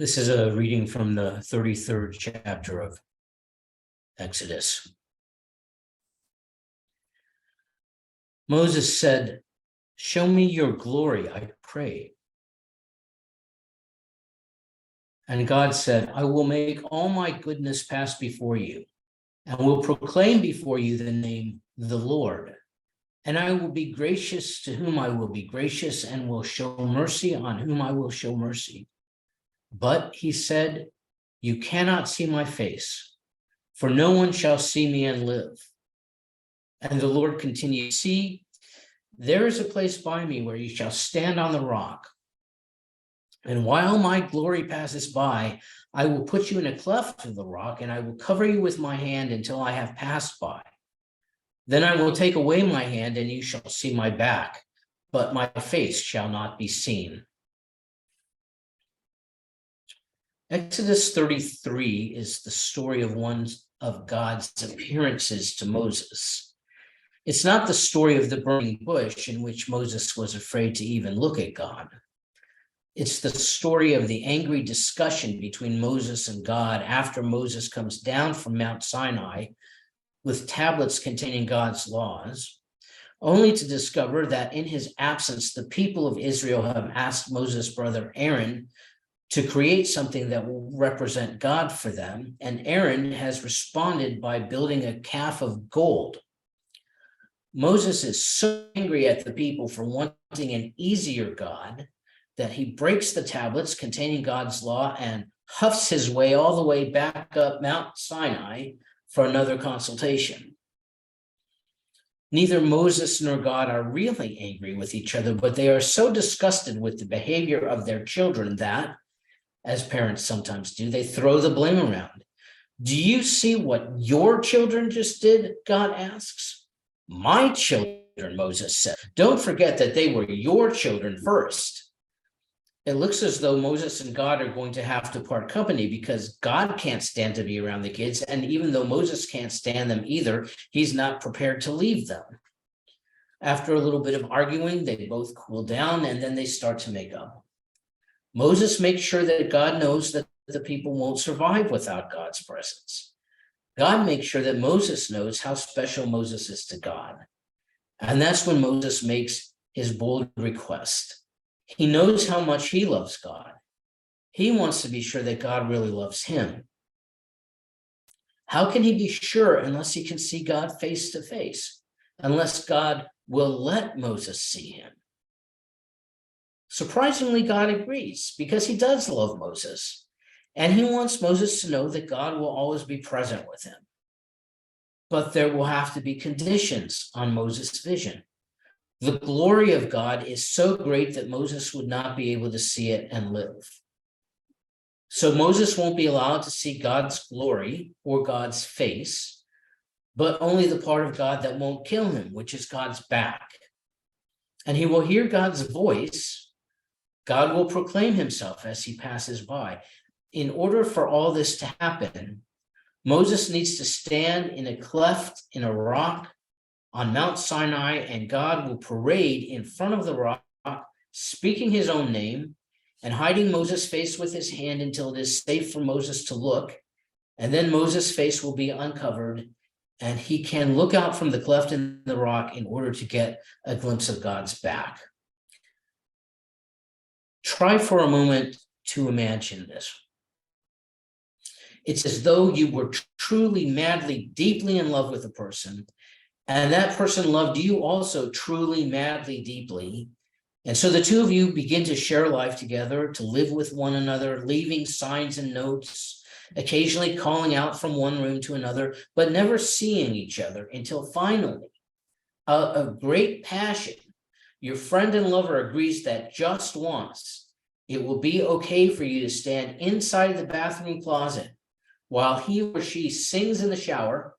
This is a reading from the 33rd chapter of Exodus. Moses said, "Show me your glory, I pray." And God said, "I will make all my goodness pass before you, and will proclaim before you the name, the Lord. And I will be gracious to whom I will be gracious, and will show mercy on whom I will show mercy. But he said, you cannot see my face, for no one shall see me and live." And the Lord continued, "See, there is a place by me where you shall stand on the rock. And while my glory passes by, I will put you in a cleft of the rock, and I will cover you with my hand until I have passed by. Then I will take away my hand, and you shall see my back, but my face shall not be seen." Exodus 33 is the story of one of God's appearances to Moses. It's not the story of the burning bush in which Moses was afraid to even look at God. It's the story of the angry discussion between Moses and God after Moses comes down from Mount Sinai with tablets containing God's laws, only to discover that in his absence, the people of Israel have asked Moses' brother Aaron to create something that will represent God for them, and Aaron has responded by building a calf of gold. Moses is so angry at the people for wanting an easier God that he breaks the tablets containing God's law and huffs his way all the way back up Mount Sinai for another consultation. Neither Moses nor God are really angry with each other, but they are so disgusted with the behavior of their children that, as parents sometimes do, they throw the blame around. "Do you see what your children just did?" God asks. "My children," Moses said. "Don't forget that they were your children first." It looks as though Moses and God are going to have to part company because God can't stand to be around the kids. And even though Moses can't stand them either, he's not prepared to leave them. After a little bit of arguing, they both cool down and then they start to make up. Moses makes sure that God knows that the people won't survive without God's presence. God makes sure that Moses knows how special Moses is to God. And that's when Moses makes his bold request. He knows how much he loves God. He wants to be sure that God really loves him. How can he be sure unless he can see God face to face? Unless God will let Moses see him? Surprisingly, God agrees because he does love Moses, and he wants Moses to know that God will always be present with him. But there will have to be conditions on Moses' vision. The glory of God is so great that Moses would not be able to see it and live. So Moses won't be allowed to see God's glory or God's face, but only the part of God that won't kill him, which is God's back. And he will hear God's voice. God will proclaim himself as he passes by. In order for all this to happen, Moses needs to stand in a cleft in a rock on Mount Sinai, and God will parade in front of the rock, speaking his own name and hiding Moses' face with his hand until it is safe for Moses to look. And then Moses' face will be uncovered, and he can look out from the cleft in the rock in order to get a glimpse of God's back. Try for a moment to imagine this. It's as though you were truly, madly, deeply in love with a person, and that person loved you also truly, madly, deeply. And so the two of you begin to share life together, to live with one another, leaving signs and notes, occasionally calling out from one room to another, but never seeing each other until finally, out of great passion, your friend and lover agrees that just once, it will be okay for you to stand inside the bathroom closet while he or she sings in the shower.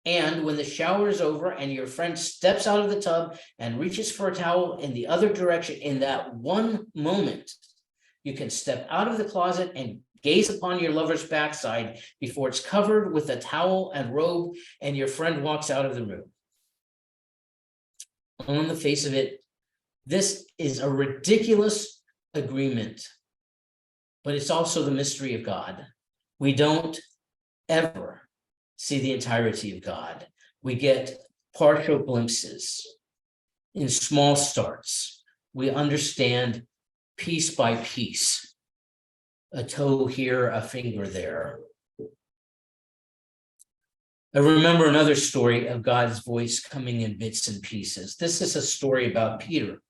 And when the shower is over and your friend steps out of the tub and reaches for a towel in the other direction, in that one moment, you can step out of the closet and gaze upon your lover's backside before it's covered with a towel and robe and your friend walks out of the room. On the face of it, this is a ridiculous agreement, but it's also the mystery of God. We don't ever see the entirety of God. We get partial glimpses in small starts. We understand piece by piece, a toe here, a finger there. I remember another story of God's voice coming in bits and pieces. This is a story about Peter,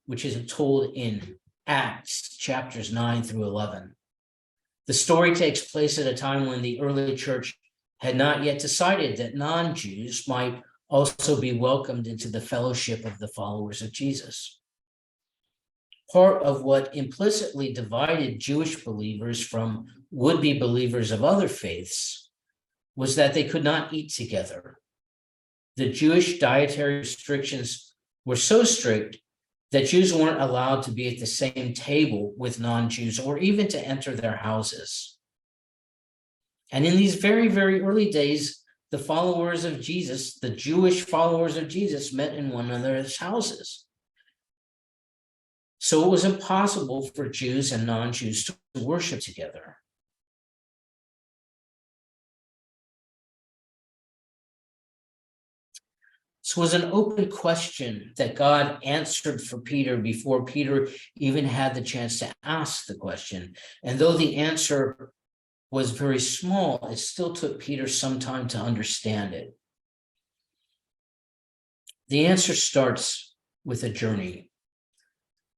which is told in Acts chapters 9 through 11. The story takes place at a time when the early church had not yet decided that non-Jews might also be welcomed into the fellowship of the followers of Jesus. Part of what implicitly divided Jewish believers from would-be believers of other faiths was that they could not eat together. The Jewish dietary restrictions were so strict that Jews weren't allowed to be at the same table with non-Jews or even to enter their houses. And in these very, very early days, the followers of Jesus, the Jewish followers of Jesus, met in one another's houses. So it was impossible for Jews and non-Jews to worship together. This was an open question that God answered for Peter before Peter even had the chance to ask the question. And though the answer was very small, it still took Peter some time to understand it. The answer starts with a journey.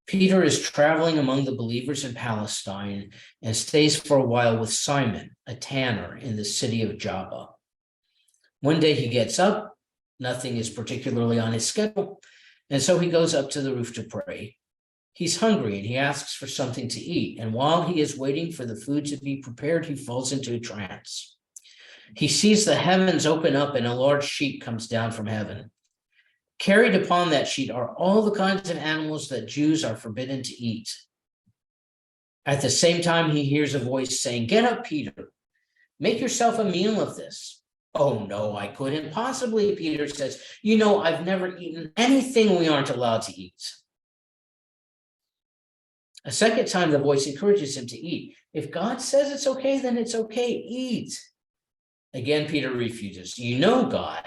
Peter is traveling among the believers in Palestine and stays for a while with Simon, a tanner in the city of Joppa. One day he gets up. Nothing is particularly on his schedule, and so he goes up to the roof to pray. He's hungry and he asks for something to eat, and while he is waiting for the food to be prepared, he falls into a trance. He sees the heavens open up and a large sheet comes down from heaven. Carried upon that sheet are all the kinds of animals that Jews are forbidden to eat. At the same time, he hears a voice saying, "Get up, Peter, make yourself a meal of this." "Oh, no, I couldn't possibly," Peter says. "You know, I've never eaten anything we aren't allowed to eat." A second time, the voice encourages him to eat. "If God says it's okay, then it's okay. Eat." Again, Peter refuses. "You know, God,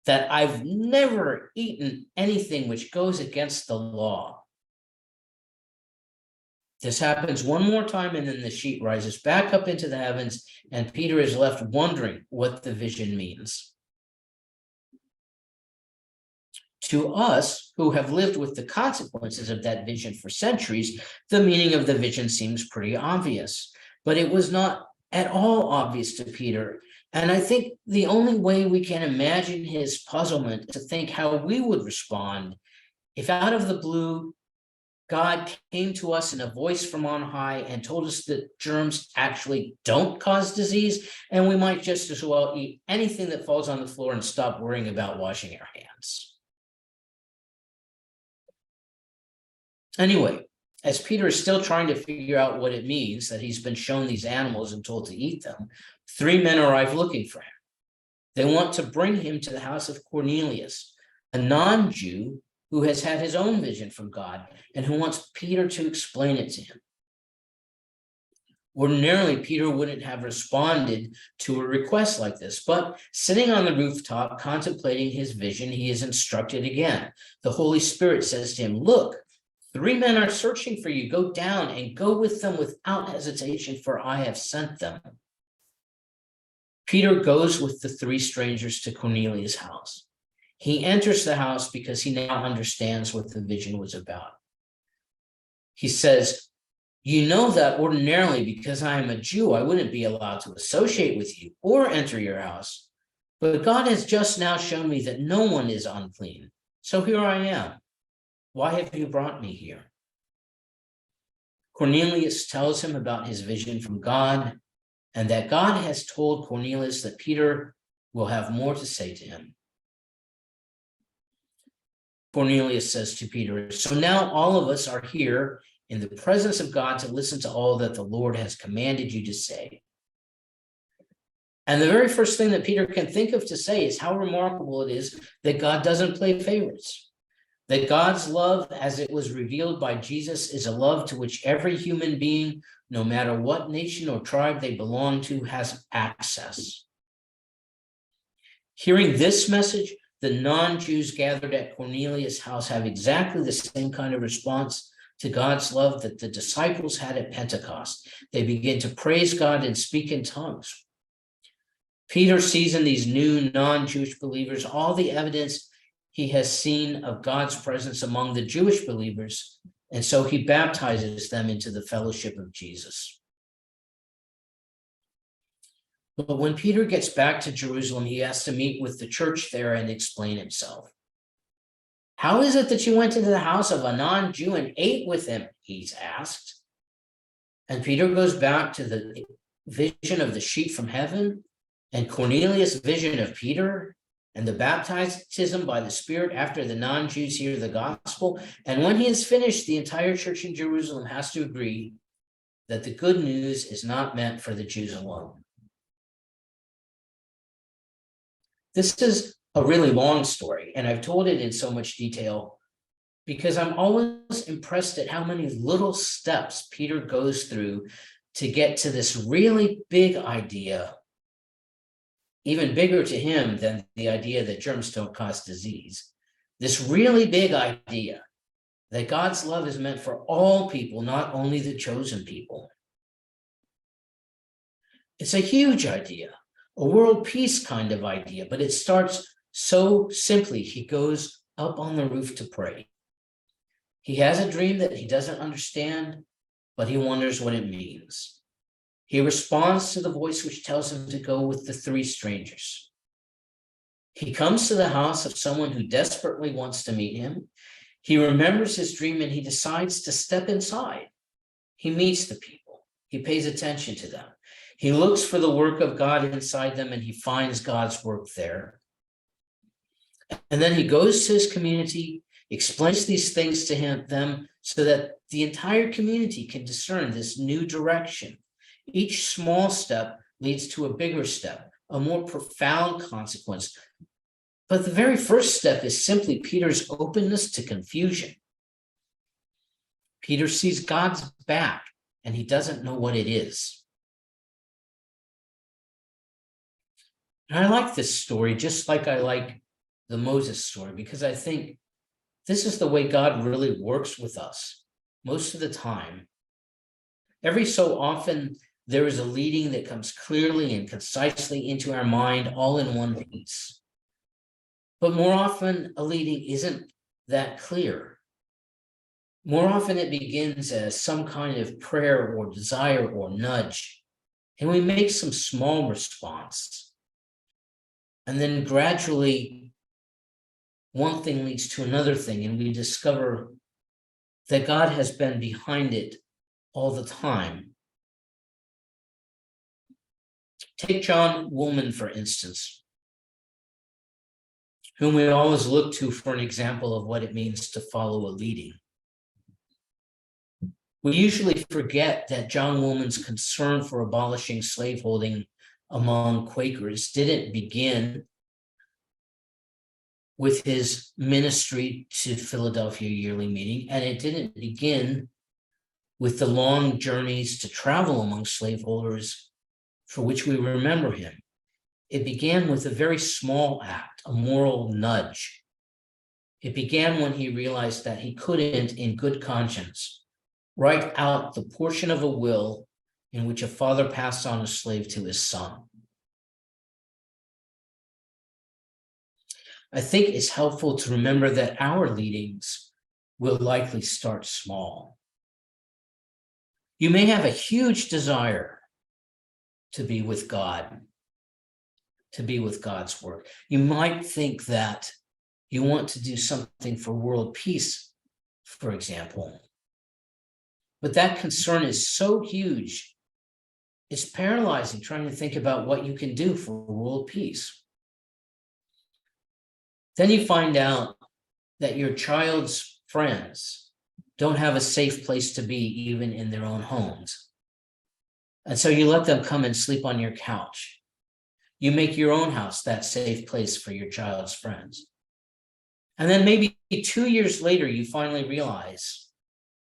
that I've never eaten anything which goes against the law." This happens one more time, and then the sheet rises back up into the heavens, and Peter is left wondering what the vision means. To us, who have lived with the consequences of that vision for centuries, the meaning of the vision seems pretty obvious, but it was not at all obvious to Peter. And I think the only way we can imagine his puzzlement is to think how we would respond if out of the blue, God came to us in a voice from on high and told us that germs actually don't cause disease, and we might just as well eat anything that falls on the floor and stop worrying about washing our hands. Anyway, as Peter is still trying to figure out what it means that he's been shown these animals and told to eat them, 3 men arrive looking for him. They want to bring him to the house of Cornelius, a non-Jew who has had his own vision from God and who wants Peter to explain it to him. Ordinarily, Peter wouldn't have responded to a request like this, but sitting on the rooftop contemplating his vision, he is instructed again. The Holy Spirit says to him, "Look, 3 men are searching for you. Go down and go with them without hesitation, for I have sent them." Peter goes with the 3 strangers to Cornelius' house. He enters the house because he now understands what the vision was about. He says, "You know that ordinarily, because I am a Jew, I wouldn't be allowed to associate with you or enter your house. But God has just now shown me that no one is unclean. So here I am. Why have you brought me here?" Cornelius tells him about his vision from God and that God has told Cornelius that Peter will have more to say to him. Cornelius says to Peter, "So now all of us are here in the presence of God to listen to all that the Lord has commanded you to say." And the very first thing that Peter can think of to say is how remarkable it is that God doesn't play favorites. that God's love, as it was revealed by Jesus, is a love to which every human being, no matter what nation or tribe they belong to, has access. Hearing this message, the non-Jews gathered at Cornelius' house have exactly the same kind of response to God's love that the disciples had at Pentecost. They begin to praise God and speak in tongues. Peter sees in these new non-Jewish believers all the evidence he has seen of God's presence among the Jewish believers, and so he baptizes them into the fellowship of Jesus. But when Peter gets back to Jerusalem, he has to meet with the church there and explain himself. How is it that you went into the house of a non-Jew and ate with him? He's asked. And Peter goes back to the vision of the sheep from heaven and Cornelius' vision of Peter and the baptism by the Spirit after the non-Jews hear the gospel. And when he is finished, the entire church in Jerusalem has to agree that the good news is not meant for the Jews alone. This is a really long story, and I've told it in so much detail because I'm always impressed at how many little steps Peter goes through to get to this really big idea, even bigger to him than the idea that germs don't cause disease. This really big idea that God's love is meant for all people, not only the chosen people. It's a huge idea, a world peace kind of idea, but it starts so simply. He goes up on the roof to pray. He has a dream that he doesn't understand, but he wonders what it means. He responds to the voice which tells him to go with the three strangers. He comes to the house of someone who desperately wants to meet him. He remembers his dream and he decides to step inside. He meets the people. He pays attention to them. He looks for the work of God inside them and he finds God's work there. And then he goes to his community, explains these things to them so that the entire community can discern this new direction. Each small step leads to a bigger step, a more profound consequence. But the very first step is simply Peter's openness to confusion. Peter sees God's back and he doesn't know what it is. And I like this story just like I like the Moses story, because I think this is the way God really works with us most of the time. Every so often, there is a leading that comes clearly and concisely into our mind, all in one piece. But more often, a leading isn't that clear. More often, it begins as some kind of prayer or desire or nudge, and we make some small response. And then gradually, one thing leads to another thing, and we discover that God has been behind it all the time. Take John Woolman, for instance, whom we always look to for an example of what it means to follow a leading. We usually forget that John Woolman's concern for abolishing slaveholding among Quakers didn't begin with his ministry to Philadelphia Yearly Meeting, and it didn't begin with the long journeys to travel among slaveholders for which we remember him. It began with a very small act, a moral nudge. It began when he realized that he couldn't, in good conscience, write out the portion of a will in which a father passed on a slave to his son. I think it's helpful to remember that our leadings will likely start small. You may have a huge desire to be with God, to be with God's work. You might think that you want to do something for world peace, for example. But that concern is so huge, it's paralyzing trying to think about what you can do for world peace. Then you find out that your child's friends don't have a safe place to be even in their own homes. And so you let them come and sleep on your couch. You make your own house that safe place for your child's friends. And then maybe 2 years later, you finally realize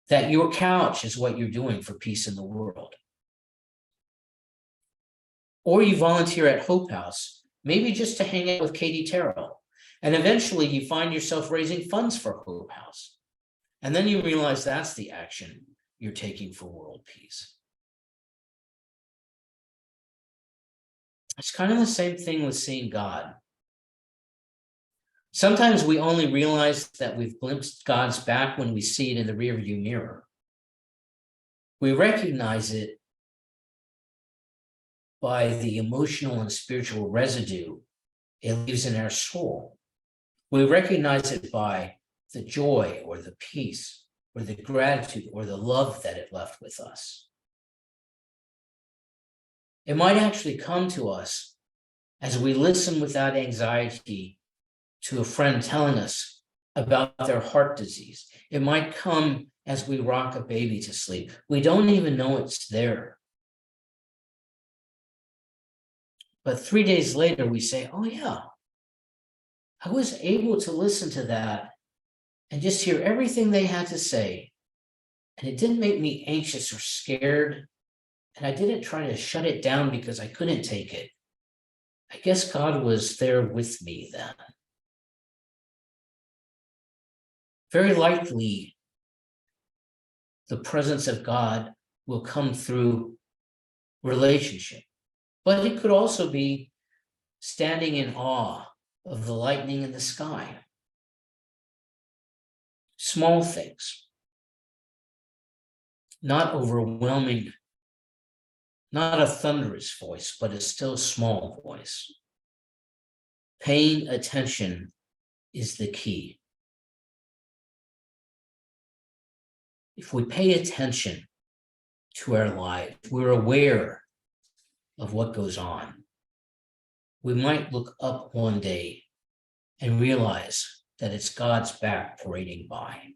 that your couch is what you're doing for peace in the world. Or you volunteer at Hope House, maybe just to hang out with Katie Terrell. And eventually you find yourself raising funds for Hope House. And then you realize that's the action you're taking for world peace. It's kind of the same thing with seeing God. Sometimes we only realize that we've glimpsed God's back when we see it in the rearview mirror. We recognize it by the emotional and spiritual residue it leaves in our soul. We recognize it by the joy or the peace or the gratitude or the love that it left with us. It might actually come to us as we listen without anxiety to a friend telling us about their heart disease. It might come as we rock a baby to sleep. We don't even know it's there. But 3 days later, we say, oh yeah, I was able to listen to that and just hear everything they had to say. And it didn't make me anxious or scared. And I didn't try to shut it down because I couldn't take it. I guess God was there with me then. Very likely, the presence of God will come through relationship. But it could also be standing in awe of the lightning in the sky. Small things. Not overwhelming, not a thunderous voice, but a still small voice. Paying attention is the key. If we pay attention to our life, we're aware of what goes on. We might look up one day and realize that it's God's back parading by.